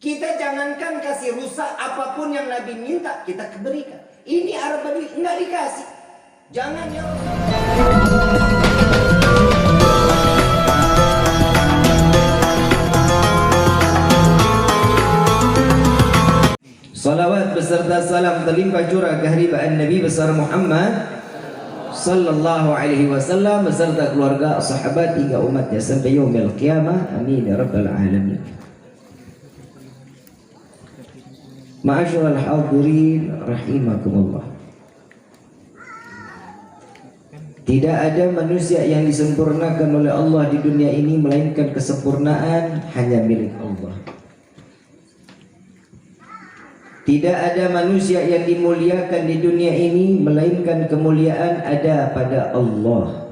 Kita jangankan kasih rusak, apapun yang Nabi minta kita berikan. Ini Arab Badui enggak dikasih. Jangan ya Salawat beserta salam terlimpah curah keharibaan Nabi besar Muhammad sallallahu alaihi wasallam beserta keluarga, sahabat hingga umatnya sampai yaumil qiyamah. Amin ya rabbal alamin. Ma'asyiral hadirin rahimakumullah. Tidak ada manusia yang disempurnakan oleh Allah di dunia ini melainkan kesempurnaan hanya milik Allah. Tidak ada manusia yang dimuliakan di dunia ini melainkan kemuliaan ada pada Allah.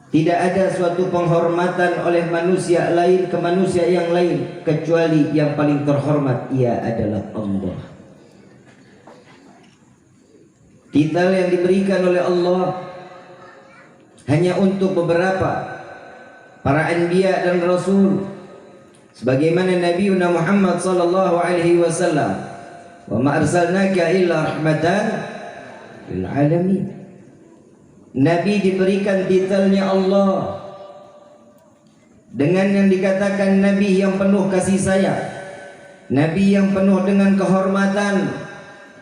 Tidak ada suatu penghormatan oleh manusia lain ke manusia yang lain kecuali yang paling terhormat, ia adalah Allah. Titel yang diberikan oleh Allah hanya untuk beberapa para anbiya dan rasul, sebagaimana Nabi Muhammad sallallahu alaihi wasallam, wa ma arsalnaka illa rahmatan lil alamin. Nabi diberikan titelnya Allah dengan yang dikatakan Nabi yang penuh kasih sayang, Nabi yang penuh dengan kehormatan,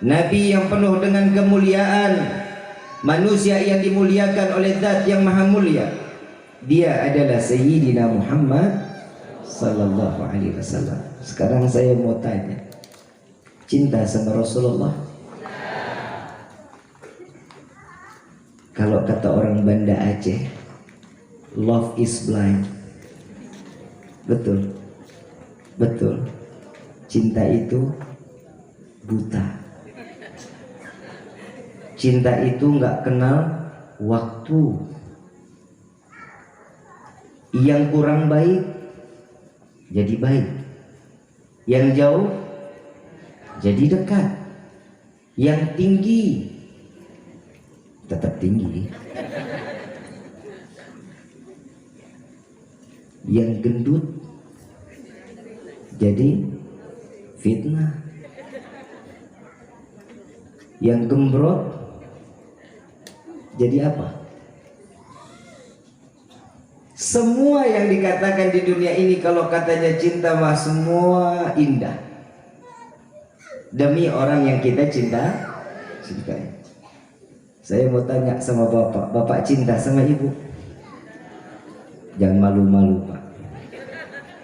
Nabi yang penuh dengan kemuliaan, manusia yang dimuliakan oleh Zat yang maha mulia. Dia adalah Sayyidina Muhammad sallallahu alaihi wasallam. Sekarang saya mau tanya, cinta sama Rasulullah? Kalau kata orang Banda Aceh, love is blind. Betul, betul. Cinta itu buta. Cinta itu nggak kenal waktu. Yang kurang baik jadi baik, yang jauh jadi dekat, yang tinggi tetap tinggi, yang gendut jadi fitnah, yang gembrot jadi apa? Semua yang dikatakan di dunia ini kalau katanya cinta mah semua indah demi orang yang kita cintai. Saya mau tanya sama bapak, bapak cinta sama ibu? Jangan malu-malu pak,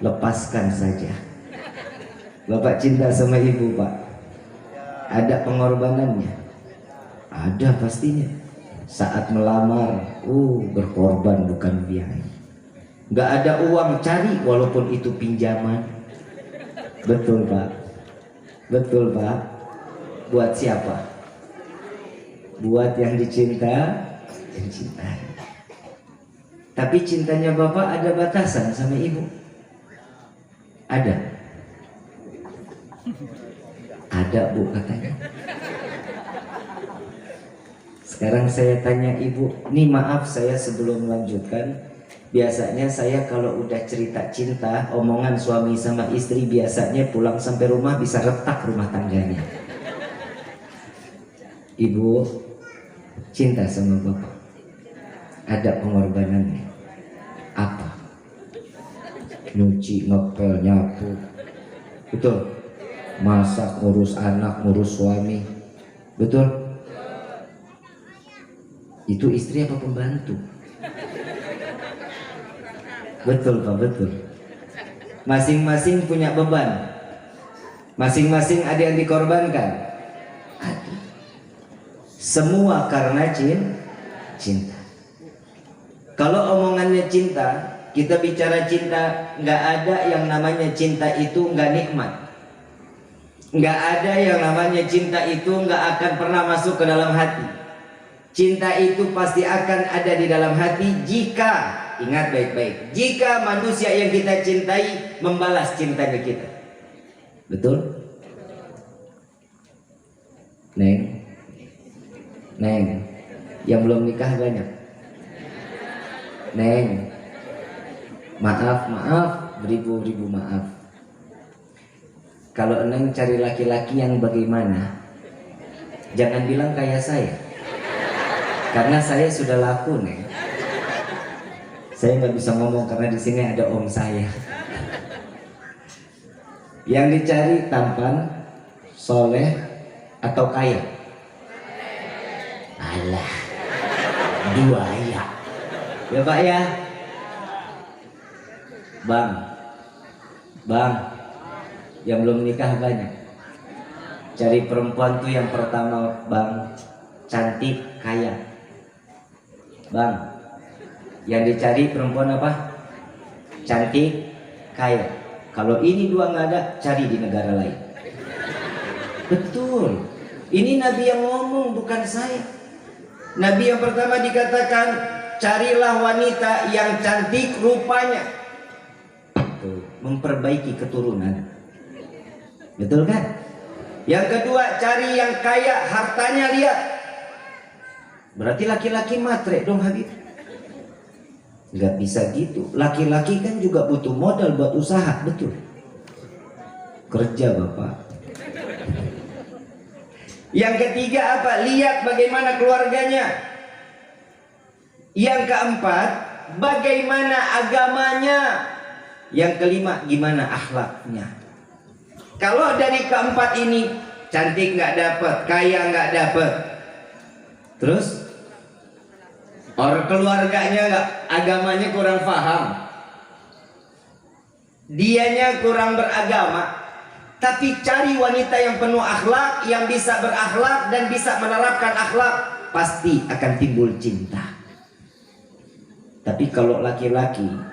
lepaskan saja. Bapak cinta sama ibu pak? Ada pengorbanannya? Ada pastinya. Saat melamar, berkorban bukan biaya. Gak ada uang cari walaupun itu pinjaman. Betul pak? Betul pak? Buat siapa? Buat yang dicinta, yang cintai. Tapi cintanya bapak ada batasan sama ibu? Ada? Ada bu katanya. Sekarang saya tanya ibu, nih maaf saya sebelum melanjutkan. Biasanya saya kalau udah cerita cinta, omongan suami sama istri biasanya pulang sampai rumah bisa retak rumah tangganya. Ibu cinta sama bapak, ada pengorbanannya. Apa? Nyuci, ngepel, nyapu, betul? Masak, ngurus anak, ngurus suami, betul? Itu istri apa pembantu? Betul pak, betul. Masing-masing punya beban, masing-masing ada yang dikorbankan. Ada. Semua karena cinta. Kalau omongannya cinta, kita bicara cinta, nggak ada yang namanya cinta itu nggak nikmat. Nggak ada yang namanya cinta itu nggak akan pernah masuk ke dalam hati. Cinta itu pasti akan ada di dalam hati jika, ingat baik-baik, jika manusia yang kita cintai membalas cintanya kita. Betul? Neng, yang belum nikah banyak. Neng, maaf, beribu-ribu maaf. Kalau Neng cari laki-laki yang bagaimana, jangan bilang kayak saya, karena saya sudah laku, Neng. Saya nggak bisa ngomong karena di sini ada om saya. Yang dicari tampan, soleh, atau kaya? Alah, dua ya. Ya Pak ya. Bang, yang belum nikah banyak. Cari perempuan tuh yang pertama, Bang, cantik, kaya. Bang, yang dicari perempuan apa? Cantik, kaya. Kalau ini dua nggak ada, cari di negara lain. Betul. Ini Nabi yang ngomong, bukan saya. Nabi yang pertama dikatakan, carilah wanita yang cantik rupanya. Memperbaiki keturunan. Betul kan? Yang kedua, cari yang kaya, hartanya lihat. Berarti laki-laki matre dong Habib. Nggak bisa gitu. Laki-laki kan juga butuh modal buat usaha, betul. Kerja Bapak. Yang ketiga apa? Lihat bagaimana keluarganya. Yang keempat, bagaimana agamanya. Yang kelima, gimana akhlaknya. Kalau dari keempat ini, cantik nggak dapat, kaya nggak dapat, terus orang keluarganya nggak, agamanya kurang paham, dianya kurang beragama, tapi cari wanita yang penuh akhlak, yang bisa berakhlak dan bisa menerapkan akhlak, pasti akan timbul cinta. Tapi kalau laki-laki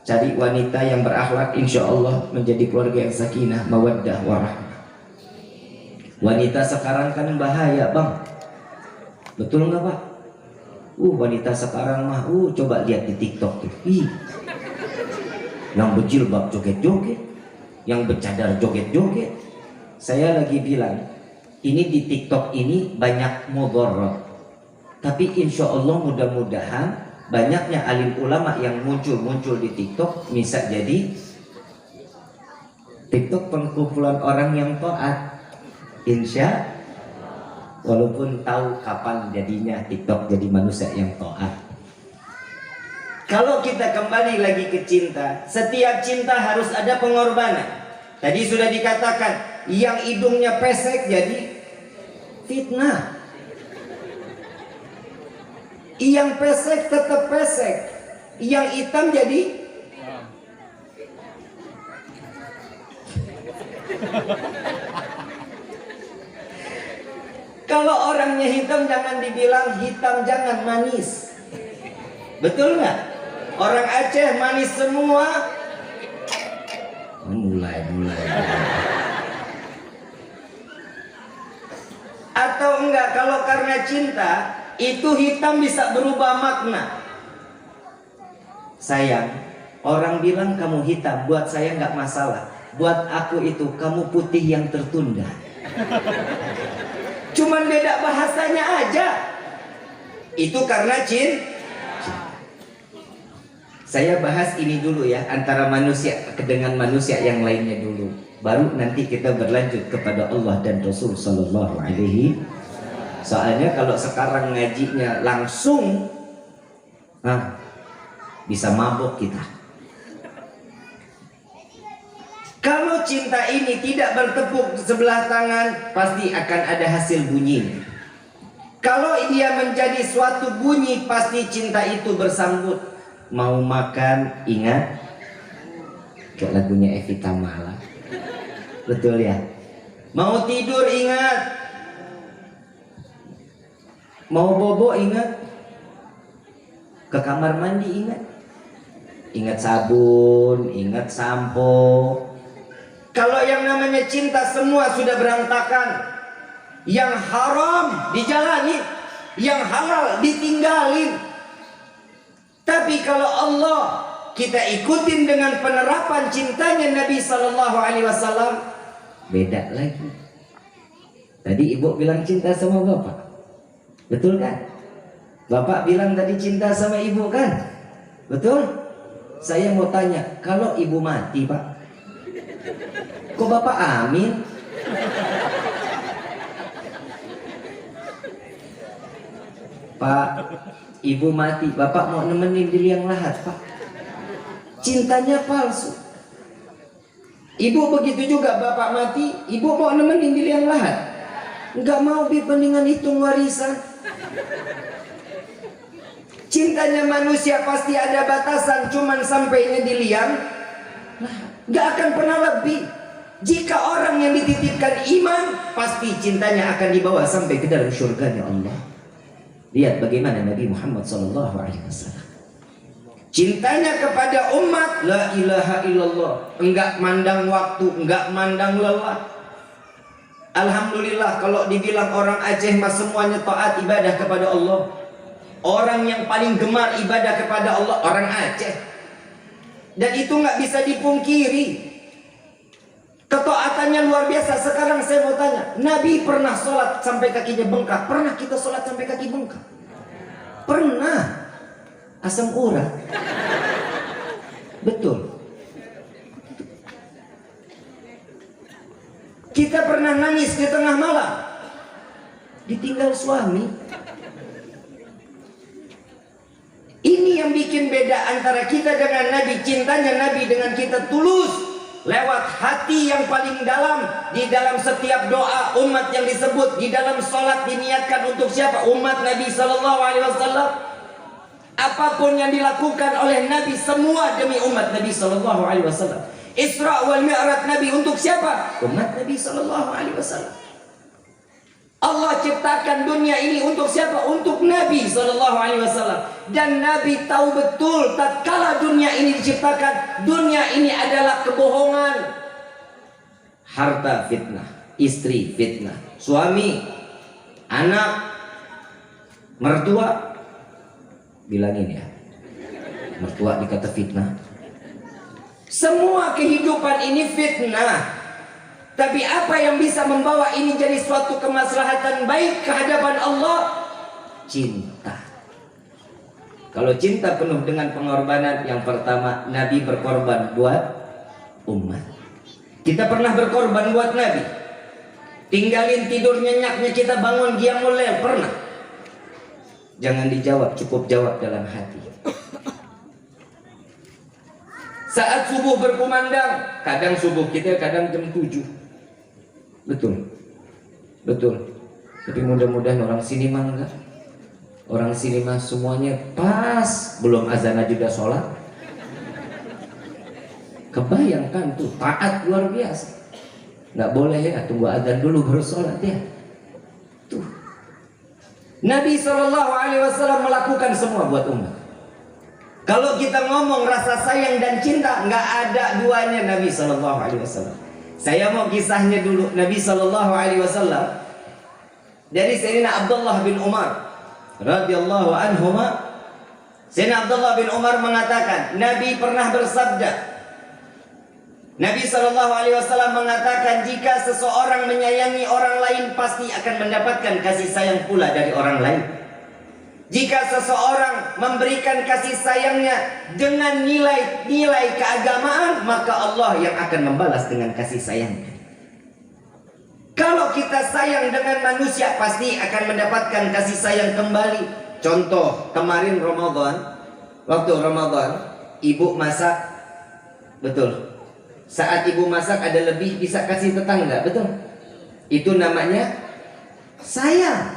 cari wanita yang berakhlak, insya Allah menjadi keluarga yang sakinah, mawaddah, warahmah. Wanita sekarang kan bahaya Bang. Betul nggak Pak? Wanita sekarang mah, coba lihat di TikTok tuh. Yang berjilbab joget-joget, yang bercadar joget-joget. Saya lagi bilang, ini di TikTok ini banyak mudorot. Tapi insya Allah mudah-mudahan banyaknya alim ulama yang muncul di TikTok bisa jadi TikTok perkumpulan orang yang taat. Insya, walaupun tahu kapan jadinya TikTok jadi manusia yang taat. Kalau kita kembali lagi ke cinta, setiap cinta harus ada pengorbanan. Tadi sudah dikatakan, yang hidungnya pesek jadi fitnah. Yang pesek tetap pesek, yang hitam jadi kalau orangnya hitam jangan dibilang hitam, jangan manis. Betul nggak? Orang Aceh manis semua. Mulai. Atau enggak, kalau karena cinta itu hitam bisa berubah makna. Sayang, orang bilang kamu hitam, buat saya nggak masalah. Buat aku itu kamu putih yang tertunda. Cuman beda bahasanya aja. Itu karena cinta. Saya bahas ini dulu ya, antara manusia dengan manusia yang lainnya dulu. Baru nanti kita berlanjut kepada Allah dan Rasul Sallallahu Alaihi. Soalnya kalau sekarang ngajinya langsung, bisa mabuk kita. Kalau cinta ini tidak bertepuk sebelah tangan, pasti akan ada hasil bunyi. Kalau dia menjadi suatu bunyi, pasti cinta itu bersambut. Mau makan, ingat, kayak lagunya Evita Mala. Betul ya? Mau tidur, ingat. Mau bobo, ingat. Ke kamar mandi, ingat. Ingat sabun, ingat sampo. Kalau yang namanya cinta semua sudah berantakan. Yang haram dijalani, yang halal ditinggalin. Tapi kalau Allah kita ikutin dengan penerapan cintanya Nabi Sallallahu Alaihi Wasallam, beda lagi. Tadi ibu bilang cinta sama bapak, betul kan? Bapak bilang tadi cinta sama ibu kan? Betul? Saya mau tanya, kalau ibu mati Pak, Kok Bapak amin? Pak, ibu mati, Bapak mau nemenin di liang lahat, Pak. Cintanya palsu. Ibu begitu juga, Bapak mati, ibu mau nemenin di liang lahat. Nggak mau, dibandingkan hitung warisan. Cintanya manusia pasti ada batasan, cuman sampainya di liang. Nggak akan pernah lebih. Jika orang yang dititipkan iman, pasti cintanya akan dibawa sampai ke dalam surganya Allah. Lihat bagaimana Nabi Muhammad SAW. Cintanya kepada umat, la ilaha illallah. Enggak mandang waktu, enggak mandang lelah. Alhamdulillah kalau dibilang orang Aceh mas semuanya taat ibadah kepada Allah. Orang yang paling gemar ibadah kepada Allah orang Aceh. Dan itu nggak bisa dipungkiri. Ketaatannya luar biasa. Sekarang saya mau tanya, Nabi pernah sholat sampai kakinya bengkak? Pernah kita sholat sampai kaki bengkak? Pernah. Asam urat. Betul. Kita pernah nangis di tengah malam ditinggal suami. Ini yang bikin beda antara kita dengan Nabi. Cintanya Nabi dengan kita tulus lewat hati yang paling dalam. Di dalam setiap doa umat yang disebut, di dalam sholat diniatkan untuk siapa? Umat Nabi SAW. Apapun yang dilakukan oleh Nabi semua demi umat Nabi SAW. Isra wal Mi'raj Nabi untuk siapa? Umat Nabi SAW. Allah ciptakan dunia ini untuk siapa? Untuk Nabi SAW. Dan Nabi tahu betul tatkala dunia ini diciptakan, dunia ini adalah kebohongan. Harta fitnah, istri fitnah, suami, anak, mertua. Bilangin ya, mertua dikata fitnah. Semua kehidupan ini fitnah. Tapi apa yang bisa membawa ini jadi suatu kemaslahatan baik ke hadapan Allah? Cinta. Kalau cinta penuh dengan pengorbanan, yang pertama Nabi berkorban buat umat. Kita pernah berkorban buat Nabi. Tinggalin tidur nyenyaknya kita bangun qiyamul lail, pernah? Jangan dijawab, cukup jawab dalam hati. Saat subuh berkumandang, kadang subuh kita kadang jam 7. Betul. Betul. Tapi mudah-mudahan orang sini mah enggak. Orang sini mah semuanya pas belum azan aja udah sholat. Kebayangkan tuh, taat luar biasa. Nggak boleh ya, tunggu azan dulu baru sholat ya. Tuh. Nabi SAW melakukan semua buat umat. Kalau kita ngomong rasa sayang dan cinta, nggak ada duanya Nabi SAW. Saya mau kisahnya dulu. Nabi SAW dari Sayyidina Abdullah bin Umar radhiyallahu anhuma. Sayyidina Abdullah bin Umar mengatakan, Nabi pernah bersabda. Nabi SAW mengatakan, jika seseorang menyayangi orang lain, pasti akan mendapatkan kasih sayang pula dari orang lain. Jika seseorang memberikan kasih sayangnya dengan nilai keagamaan, maka Allah yang akan membalas dengan kasih sayangnya. Kalau kita sayang dengan manusia, pasti akan mendapatkan kasih sayang kembali. Contoh, kemarin Ramadan, waktu Ramadan, ibu masak, betul. Saat ibu masak ada lebih, bisa kasih tetangga, betul? Itu namanya sayang.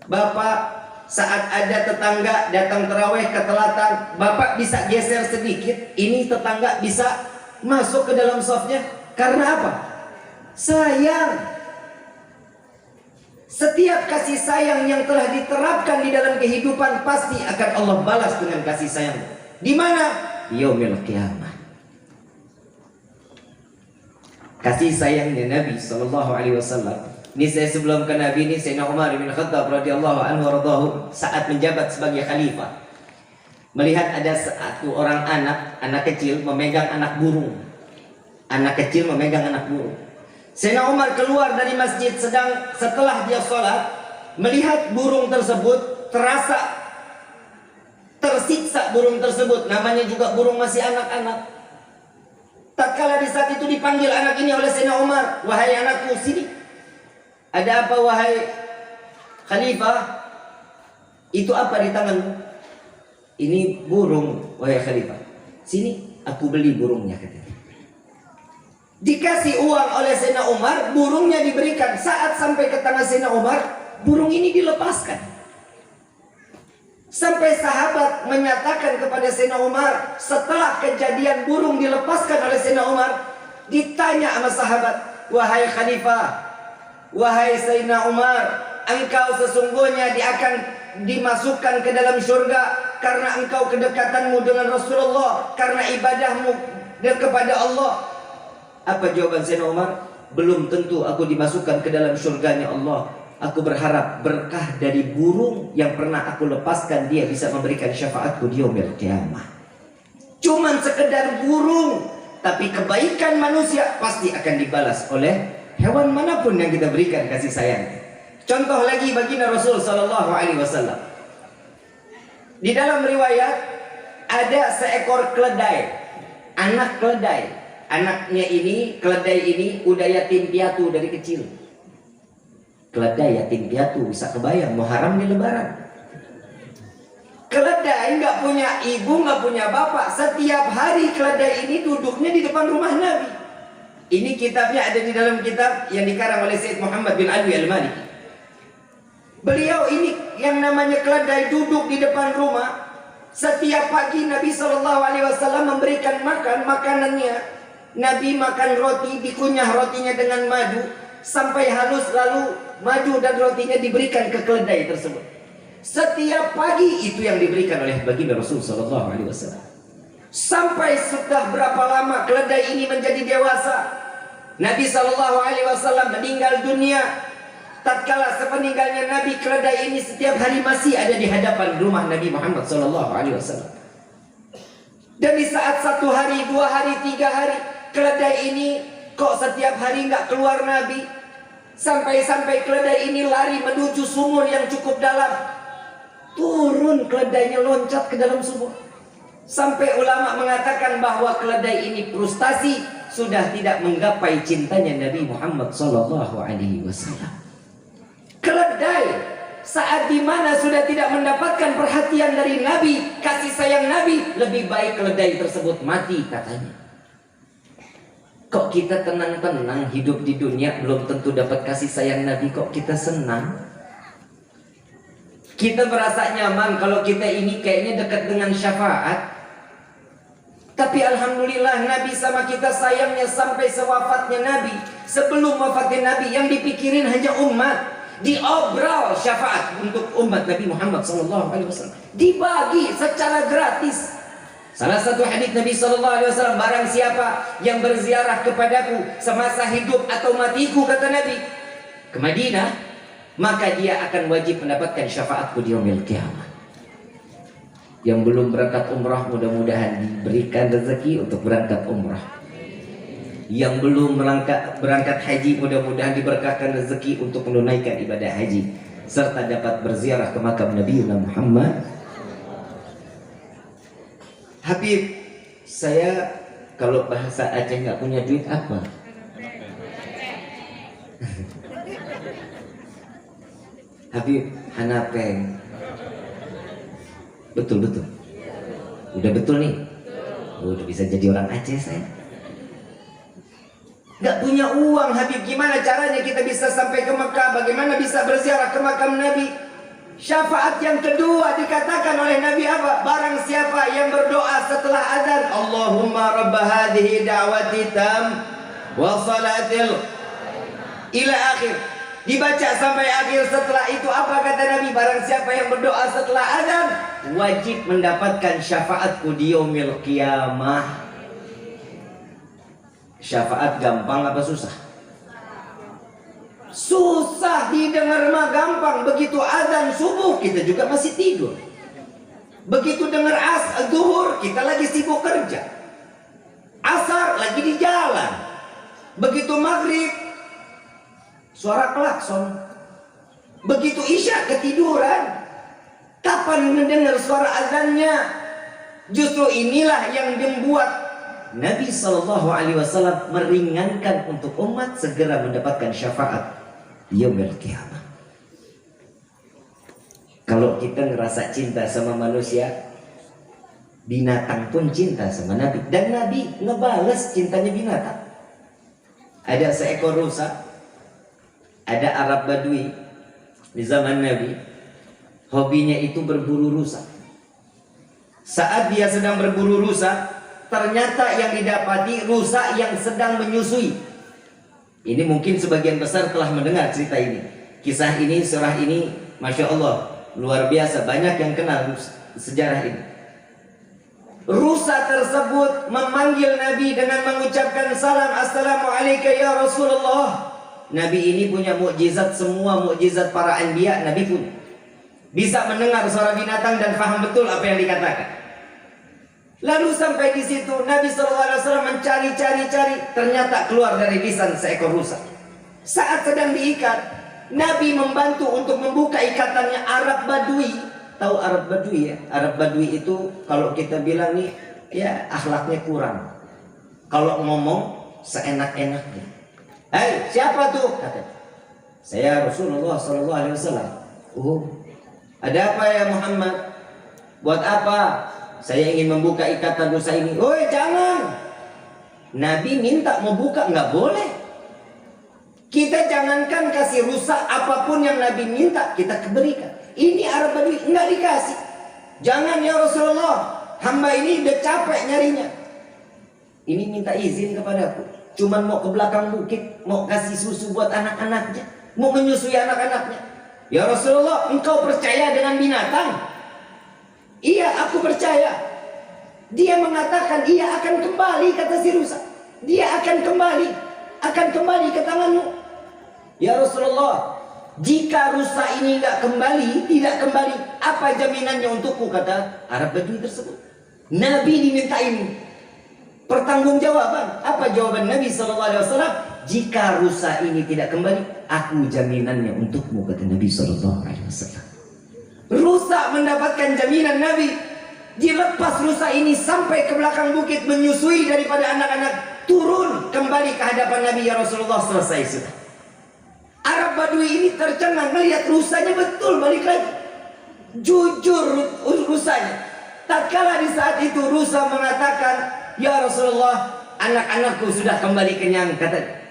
Bapak saat ada tetangga datang terawih ketelatan, bapak bisa geser sedikit, ini tetangga bisa masuk ke dalam safnya. Karena apa? Sayang. Setiap kasih sayang yang telah diterapkan di dalam kehidupan pasti akan Allah balas dengan kasih sayang. Di mana? Yaumil Qiyamah. Kasih sayangnya Nabi SAW. Ini saya sebelum ke Nabi ini, Sayyidina Umar bin Khattab radhiyallahu anhu radhahu saat menjabat sebagai khalifah, melihat ada satu orang anak kecil memegang anak burung. Anak kecil memegang anak burung. Sayyidina Umar keluar dari masjid setelah dia sholat, melihat burung tersebut, terasa tersiksa burung tersebut. Namanya juga burung masih anak-anak. Tatkala di saat itu dipanggil anak ini oleh Sayyidina Umar, "Wahai anakku, sini. Ada apa wahai Khalifah? Itu apa di tanganmu?" "Ini burung, wahai Khalifah." "Sini, aku beli burungnya," katanya. Dikasih uang oleh Sayyidina Umar, burungnya diberikan. Saat sampai ke tangan Sayyidina Umar, burung ini dilepaskan. Sampai sahabat menyatakan kepada Sayyidina Umar, setelah kejadian burung dilepaskan oleh Sayyidina Umar, ditanya sama sahabat, "Wahai Khalifah, wahai Sayyidina Umar, engkau sesungguhnya akan dimasukkan ke dalam surga karena engkau kedekatanmu dengan Rasulullah, karena ibadahmu kepada Allah." Apa jawaban Sayyidina Umar? "Belum tentu aku dimasukkan ke dalam surganya Allah. Aku berharap berkah dari burung yang pernah aku lepaskan, dia bisa memberikan syafaatku di yaumil qiyamah." Cuman sekedar burung, tapi kebaikan manusia pasti akan dibalas oleh hewan manapun yang kita berikan kasih sayang. Contoh lagi baginda Rasul sallallahu alaihi wasallam. Di dalam riwayat ada seekor keledai, anak keledai. Anaknya ini, keledai ini udah yatim piatu dari kecil. Keledai yatim piatu, bisa kebayang mau haram di lebaran. Keledai nggak punya ibu, nggak punya bapak. Setiap hari keledai ini duduknya di depan rumah Nabi. Ini kitabnya ada di dalam kitab yang dikarang oleh Syed Muhammad bin Alwi Al-Maliki. Beliau ini yang namanya keledai duduk di depan rumah. Setiap pagi Nabi SAW memberikan makanannya. Nabi makan roti, dikunyah rotinya dengan madu sampai halus, lalu madu dan rotinya diberikan ke keledai tersebut. Setiap pagi itu yang diberikan oleh baginda Rasul sallallahu alaihi wasallam. Sampai sudah berapa lama keledai ini menjadi dewasa, Nabi sallallahu alaihi wasallam meninggal dunia. Tatkala sepeninggalnya Nabi, keledai ini setiap hari masih ada di hadapan rumah Nabi Muhammad sallallahu alaihi wasallam. Dan di saat 1 hari, 2 hari, 3 hari, keledai ini kok setiap hari nggak keluar Nabi. Sampai-sampai keledai ini lari menuju sumur yang cukup dalam. Turun keledainya, loncat ke dalam sumur. Sampai ulama mengatakan bahwa keledai ini frustasi, sudah tidak menggapai cintanya Nabi Muhammad sallallahu alaihi wasallam. Keledai saat dimana sudah tidak mendapatkan perhatian dari Nabi, kasih sayang Nabi, lebih baik keledai tersebut mati katanya. Kok kita tenang-tenang hidup di dunia, belum tentu dapat kasih sayang Nabi, kok kita senang? Kita merasa nyaman kalau kita ini kayaknya dekat dengan syafaat. Tapi alhamdulillah Nabi sama kita sayangnya sampai sewafatnya Nabi. Sebelum wafatnya Nabi, yang dipikirin hanya umat. Diobrol syafaat untuk umat Nabi Muhammad SAW. Dibagi secara gratis. Salah satu hadis Nabi SAW, barang siapa yang berziarah kepadaku semasa hidup atau matiku, kata Nabi, ke Madinah, maka dia akan wajib mendapatkan syafaatku di yaumil qiyamah. Yang belum berangkat umrah, mudah-mudahan diberikan rezeki untuk berangkat umrah. Yang belum berangkat haji, mudah-mudahan diberkahkan rezeki untuk menunaikan ibadah haji, serta dapat berziarah ke makam Nabi Muhammad. Habib, saya kalau bahasa Aceh nggak punya duit apa? Habib, hanapeng. Betul. Udah betul nih. Udah bisa jadi orang Aceh saya. Nggak punya uang, Habib, gimana caranya kita bisa sampai ke Mekah? Bagaimana bisa berziarah ke makam Nabi? Syafaat yang kedua dikatakan oleh Nabi apa? Barang siapa yang berdoa setelah azan, Allahumma rabba hadhihi da'wati tam wa salatil ila akhir, dibaca sampai akhir. Setelah itu apa kata Nabi? Barang siapa yang berdoa setelah azan, wajib mendapatkan syafaatku di yaumil qiyamah. Syafaat gampang apa susah? Susah didengar mah gampang. Begitu azan subuh kita juga masih tidur. Begitu dengar zuhur kita lagi sibuk kerja. Asar lagi di jalan. Begitu maghrib suara klakson. Begitu isya ketiduran. Kapan mendengar suara azannya? Justru inilah yang membuat Nabi SAW meringankan untuk umat segera mendapatkan syafaat yaumil qiyamah. Kalau kita ngerasa cinta sama manusia, binatang pun cinta sama Nabi. Dan Nabi ngebales cintanya binatang. Ada seekor rusa, ada Arab Badui di zaman Nabi, hobinya itu berburu rusa. Saat dia sedang berburu rusa, ternyata yang didapati rusa yang sedang menyusui. Ini mungkin sebagian besar telah mendengar cerita ini. Kisah ini, surah ini, Masya Allah, luar biasa. Banyak yang kenal sejarah ini. Rusa tersebut memanggil Nabi dengan mengucapkan salam, Assalamualaikum ya Rasulullah. Nabi ini punya mukjizat, semua mukjizat para anbiya Nabi punya. Bisa mendengar suara binatang dan faham betul apa yang dikatakan. Lalu sampai di situ Nabi SAW mencari-cari, ternyata keluar dari lisan seekor rusa. Saat sedang diikat, Nabi membantu untuk membuka ikatannya. Arab Badui, tahu Arab Badui ya? Arab Badui itu kalau kita bilang nih, ya akhlaknya kurang. Kalau ngomong seenak-enaknya. Hei, siapa tuh? Kata, saya Rasulullah SAW. Oh, ada apa ya Muhammad? Buat apa? Saya ingin membuka ikatan dosa ini. Oi, jangan. Nabi minta mau buka, nggak boleh. Kita jangankan kasih rusak, apapun yang Nabi minta kita berikan. Ini Arab Badui nggak dikasih. Jangan ya Rasulullah, hamba ini udah capek nyarinya. Ini minta izin kepadaku. Cuman mau ke belakang bukit, mau kasih susu buat anak-anaknya, mau menyusui anak-anaknya. Ya Rasulullah, engkau percaya dengan binatang? Iya, aku percaya. Dia mengatakan ia akan kembali, kata si rusa. Dia akan kembali ke tanganmu. Ya Rasulullah, jika rusa ini tidak kembali, apa jaminannya untukku, kata Arab Badui tersebut. Nabi dimintain pertanggungjawaban. Apa jawaban Nabi SAW? Jika rusa ini tidak kembali, aku jaminannya untukmu, kata Nabi SAW. Rusa mendapatkan jaminan Nabi. Dilepas rusa ini sampai ke belakang bukit menyusui daripada anak-anak, turun kembali ke hadapan Nabi. Ya Rasulullah, selesai sudah. Arab Badui ini tercengang melihat rusanya betul balik lagi. Jujur rusanya. Tatkala di saat itu rusa mengatakan, ya Rasulullah, anak-anakku sudah kembali kenyang, kata.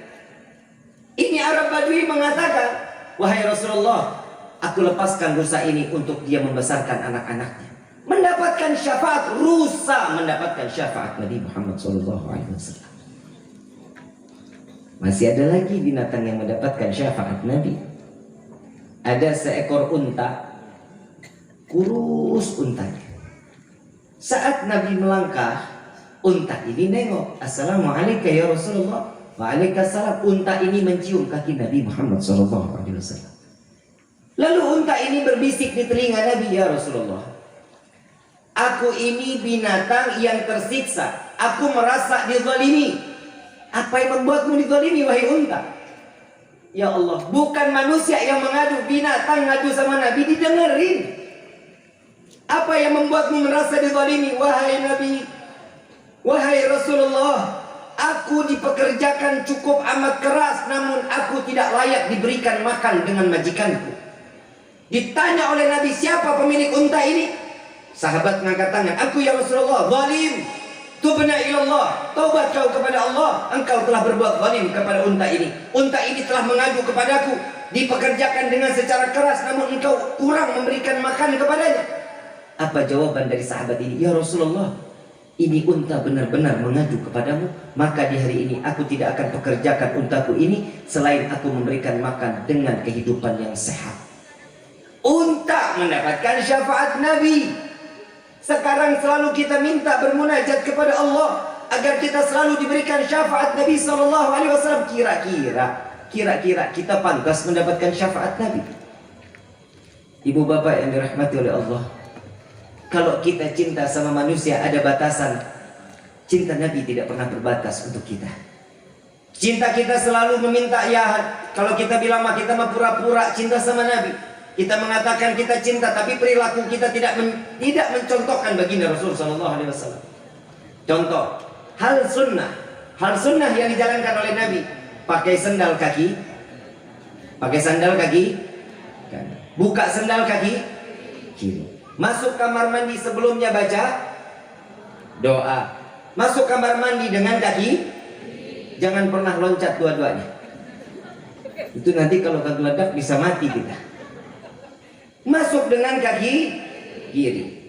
Ini Arab Badui mengatakan, wahai Rasulullah, aku lepaskan rusa ini untuk dia membesarkan anak-anaknya. Mendapatkan syafaat, rusa mendapatkan syafaat Nabi Muhammad SAW. Masih ada lagi binatang yang mendapatkan syafaat Nabi. Ada seekor unta, kurus untanya. Saat Nabi melangkah, unta ini nengok, Assalamualaikum ya Rasulullah. Waalaikumsalam. Unta ini mencium kaki Nabi Muhammad SAW. Lalu unta ini berbisik di telinga Nabi, ya Rasulullah, aku ini binatang yang tersiksa. Aku merasa dizalimi. Apa yang membuatmu dizalimi, wahai unta? Ya Allah, bukan manusia yang mengadu, binatang ngadu sama Nabi didengerin. Apa yang membuatmu merasa dizalimi, wahai Nabi? Wahai Rasulullah, aku dipekerjakan cukup amat keras, namun aku tidak layak diberikan makan dengan majikanku. Ditanya oleh Nabi, siapa pemilik unta ini? Sahabat mengangkat tangan, aku ya Rasulullah, zalim. Tubna ilallah, taubat kau kepada Allah. Engkau telah berbuat zalim kepada unta ini. Unta ini telah mengadu kepadaku, dipekerjakan dengan secara keras, namun engkau kurang memberikan makan kepadanya. Apa jawaban dari sahabat ini? Ya Rasulullah, ini unta benar-benar mengadu kepadamu, maka di hari ini aku tidak akan pekerjakan untaku ini selain aku memberikan makan dengan kehidupan yang sehat. Unta mendapatkan syafaat Nabi. Sekarang selalu kita minta bermunajat kepada Allah agar kita selalu diberikan syafaat Nabi SAW. Kira-kira kita pantas mendapatkan syafaat Nabi? Ibu bapak yang dirahmati oleh Allah, kalau kita cinta sama manusia ada batasan. Cinta Nabi tidak pernah berbatas untuk kita. Cinta kita selalu meminta, ya kalau kita bilang kita mah pura-pura cinta sama Nabi. Kita mengatakan kita cinta, tapi perilaku kita tidak mencontohkan baginda Rasul SAW. Contoh, hal sunnah yang dijalankan oleh Nabi, pakai sandal kaki kanan, buka sandal kaki kiri, masuk kamar mandi sebelumnya baca doa, masuk kamar mandi dengan kaki, jangan pernah loncat dua-duanya, itu nanti kalau kegeledak bisa mati kita. Masuk dengan kaki kiri.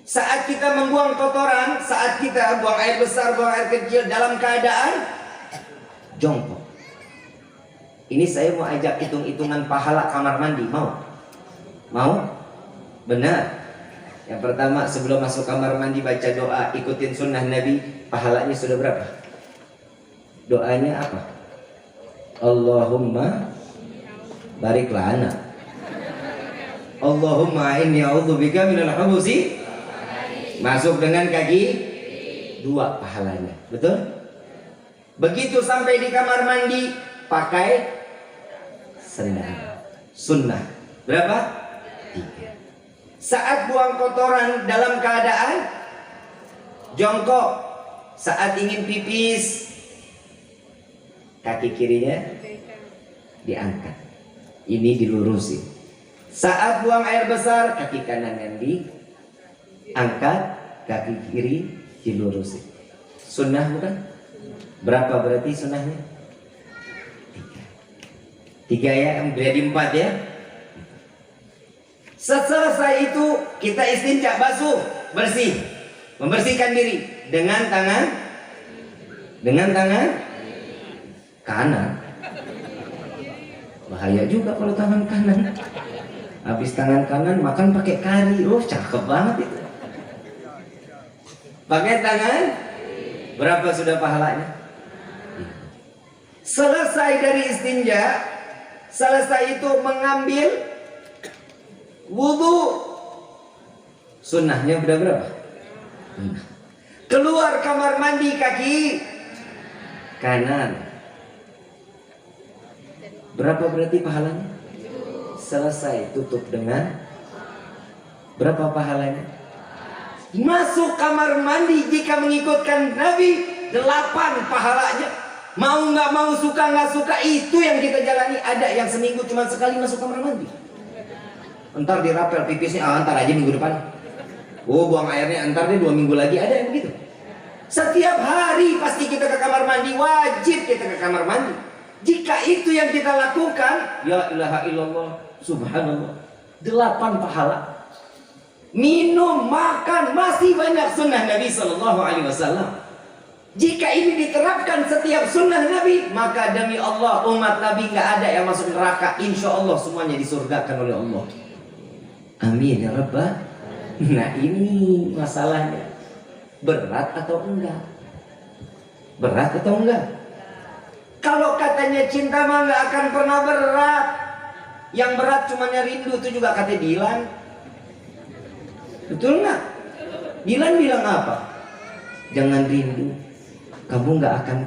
Saat kita membuang kotoran, saat kita buang air besar, buang air kecil dalam keadaan jongkok. Ini saya mau ajak hitung-hitungan pahala kamar mandi. Mau? Benar. Yang pertama, sebelum masuk kamar mandi baca doa, ikutin sunnah Nabi, pahalanya sudah berapa? Doanya apa? Allahumma barik lana, Allahumma inni a'udzubika minal khubuthi. Masuk dengan kaki 2 pahalanya. Betul? Begitu sampai di kamar mandi pakai sandal. Sunnah. Berapa? 3. Saat buang kotoran dalam keadaan jongkok. Saat ingin pipis, kaki kirinya diangkat, ini dilurusin. Saat buang air besar, kaki kanan yang diangkat, kaki kiri dilurusin. Sunnah bukan? Berapa berarti sunnahnya? 3 ya, jadi 4 ya. Selesai itu kita istinja, basuh, bersih, membersihkan diri dengan tangan kanan. Bahaya juga kalau tangan kanan. Habis tangan kanan makan pakai kari. Oh, cakep banget itu. Pakai tangan, berapa sudah pahalanya? Selesai dari istinja, selesai itu mengambil wudu. Sunnahnya udah berapa? Keluar kamar mandi kaki kanan. Berapa berarti pahalanya? Selesai tutup dengan berapa pahalanya? Masuk kamar mandi jika mengikutkan Nabi 8 pahalanya. Mau nggak mau, suka nggak suka, itu yang kita jalani. Ada yang seminggu cuma sekali masuk kamar mandi. Entar dirapel pipisnya, entar aja minggu depan. Oh, buang airnya entar deh 2 minggu lagi. Ada yang begitu. Setiap hari pasti kita ke kamar mandi, wajib kita ke kamar mandi. Jika itu yang kita lakukan, ya ilaha illallah, subhanallah, 8 pahala. Minum, makan, masih banyak sunnah Nabi SAW. Jika ini diterapkan setiap sunnah Nabi, maka demi Allah umat Nabi nggak ada yang masuk neraka. Insya Allah semuanya disurgakan oleh Allah. Amin ya Rabbah. Nah, ini masalahnya. Berat atau enggak? Berat atau enggak? Kalau katanya cinta mah nggak akan pernah berat. Yang berat cuma rindu, itu juga kata Dilan. Betul nggak? Dilan bilang apa? Jangan rindu, kamu nggak akan